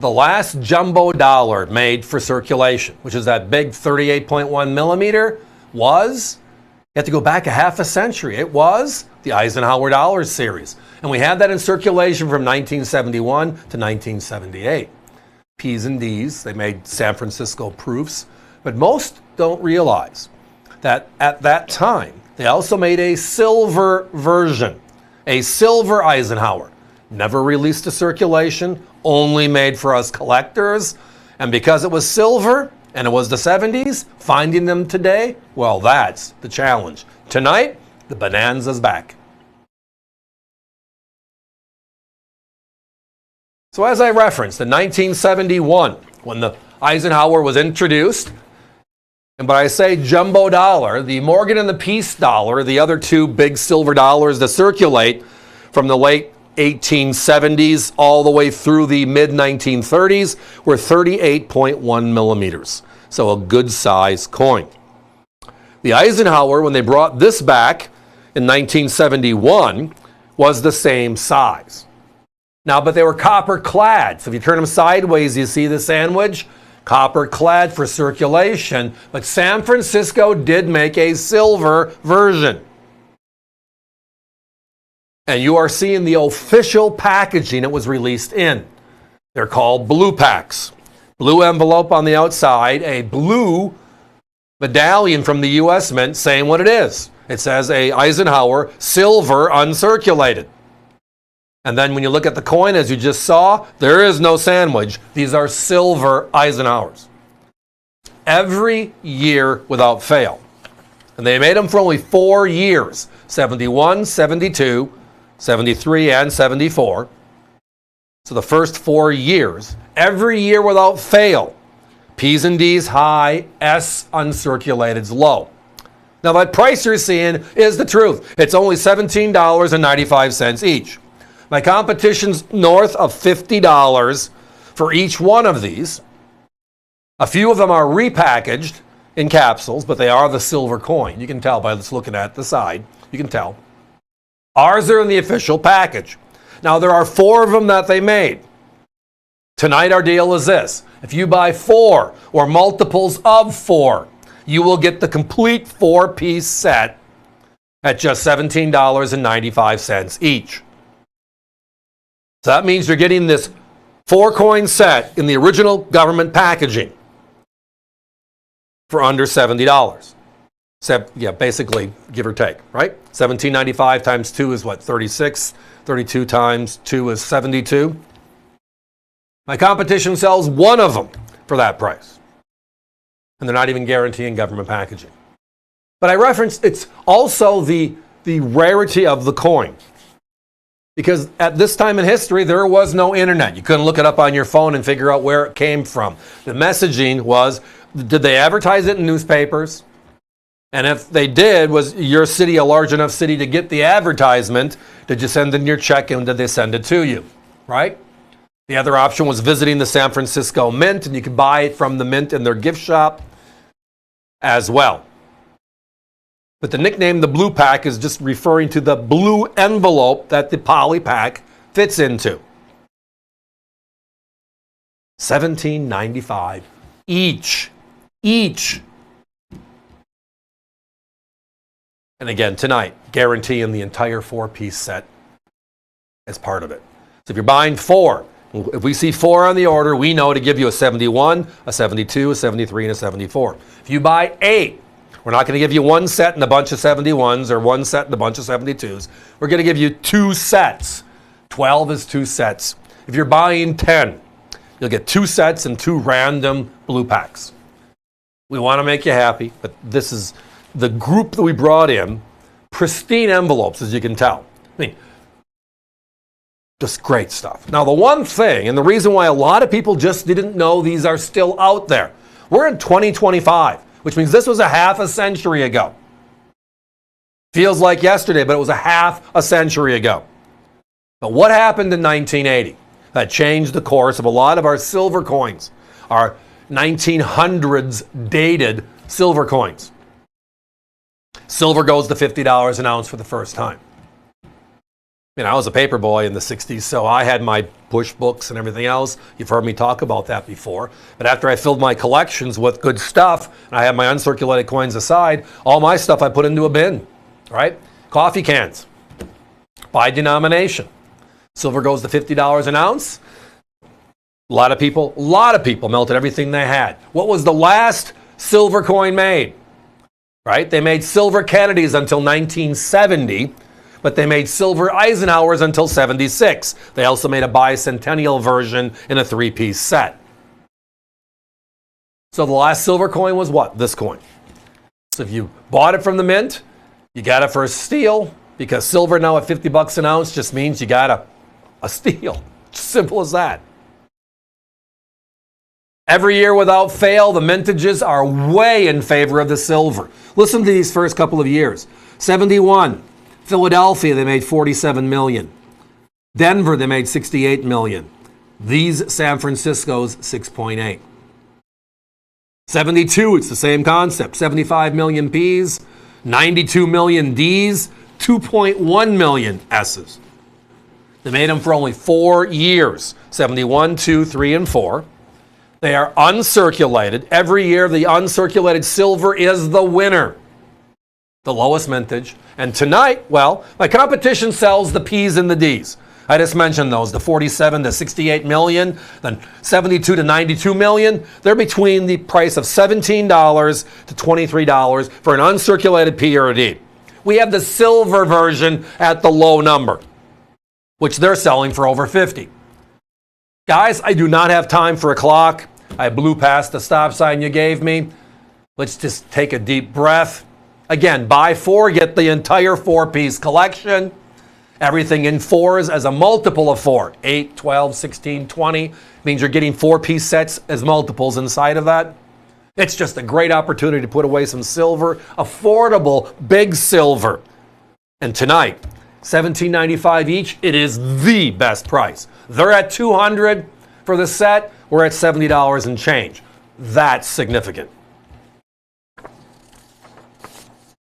The last jumbo dollar made for circulation, which is that big 38.1 millimeter, was, you have to go back a half a century. It was the Eisenhower dollar series. And we had that in circulation from 1971 to 1978. P's and D's, they made San Francisco proofs. But most don't realize that at that time, they also made a silver version, a silver Eisenhower. Never released to circulation, only made for us collectors. And because it was silver and it was the 70s, finding them today, well, that's the challenge. Tonight, the bonanza's back. So as I referenced, in 1971, when the Eisenhower was introduced, and when I say jumbo dollar, the Morgan and the Peace dollar, the other two big silver dollars that circulate from the late 1870s all the way through the mid-1930s, were 38.1 millimeters. So a good size coin. The Eisenhower, when they brought this back in 1971, was the same size. Now, but they were copper clad. So if you turn them sideways, you see the sandwich. Copper clad for circulation. But San Francisco did make a silver version. And you are seeing the official packaging it was released in. They're called blue packs. Blue envelope on the outside, a blue medallion from the U.S. Mint saying what it is. It says a Eisenhower silver uncirculated. And then when you look at the coin, as you just saw, there is no sandwich. These are silver Eisenhowers. Every year without fail. And they made them for only 4 years, 71, 72, 73, and 74. So the first 4 years, every year without fail, P's and D's high, S uncirculated's low. Now that price you're seeing is the truth. It's only $17.95 each. My competition's north of $50 for each one of these. A few of them are repackaged in capsules, but they are the silver coin. You can tell by just looking at the side. You can tell. Ours are in the official package. Now, there are 4 of them that they made. Tonight, our deal is this. If you buy 4 or multiples of 4, you will get the complete 4-piece set at just $17.95 each. So that means you're getting this 4-coin set in the original government packaging for under $70. Yeah, basically, give or take, right? $17.95 times 2 is what, 36? 32 times 2 is 72. My competition sells one of them for that price. And they're not even guaranteeing government packaging. But I referenced it's also the rarity of the coin. Because at this time in history, there was no internet. You couldn't look it up on your phone and figure out where it came from. The messaging was, did they advertise it in newspapers? And if they did, was your city a large enough city to get the advertisement? Did you send in your check and did they send it to you? Right? The other option was visiting the San Francisco Mint, and you could buy it from the Mint in their gift shop as well. But the nickname, the blue pack, is just referring to the blue envelope that the poly pack fits into. $17.95 each. And again, tonight, guaranteeing the entire 4-piece set as part of it. So if you're buying 4, if we see 4 on the order, we know to give you a 71, a 72, a 73, and a 74. If you buy 8, we're not going to give you 1 set and a bunch of 71s or 1 set and a bunch of 72s. We're going to give you 2 sets. 12 is 2 sets. If you're buying 10, you'll get 2 sets and 2 random blue packs. We want to make you happy, but this is the group that we brought in. Pristine envelopes, as you can tell. I mean, just great stuff. Now, the one thing, and the reason why a lot of people just didn't know these are still out there, we're in 2025. Which means this was a half a century ago. Feels like yesterday, but it was a half a century ago. But what happened in 1980 that changed the course of a lot of our silver coins, our 1900s dated silver coins? Silver goes to $50 an ounce for the first time. I was a paper boy in the 60s, so I had my push books and everything else. You've heard me talk about that before. But after I filled my collections with good stuff, and I had my uncirculated coins aside, all my stuff I put into a bin, right? Coffee cans, by denomination. Silver goes to $50 an ounce. A lot of people melted everything they had. What was the last silver coin made? Right? They made silver Kennedys until 1970. But they made silver Eisenhowers until 76. They also made a bicentennial version in a 3-piece set. So the last silver coin was what? This coin. So if you bought it from the mint, you got it for a steal, because silver now at $50 an ounce just means you got a steal. Simple as that. Every year without fail, the mintages are way in favor of the silver. Listen to these first couple of years. 71. Philadelphia, they made 47 million. Denver, they made 68 million. These San Francisco's 6.8. 72, it's the same concept. 75 million P's, 92 million D's, 2.1 million S's. They made them for only 4 years. 71, 2, 3, and 4. They are uncirculated. Every year, the uncirculated silver is the winner. The lowest mintage. And tonight, well, my competition sells the P's and the D's. I just mentioned those, the 47 to 68 million, then 72 to 92 million. They're between the price of $17 to $23 for an uncirculated P or a D. We have the silver version at the low number, which they're selling for over 50. Guys, I do not have time for a clock. I blew past the stop sign you gave me. Let's just take a deep breath. Again, buy 4, get the entire 4-piece collection. Everything in 4s as a multiple of 4. 8, 12, 16, 20. Means you're getting 4-piece sets as multiples inside of that. It's just a great opportunity to put away some silver. Affordable, big silver. And tonight, $17.95 each. It is the best price. They're at $200 for the set. We're at $70 and change. That's significant.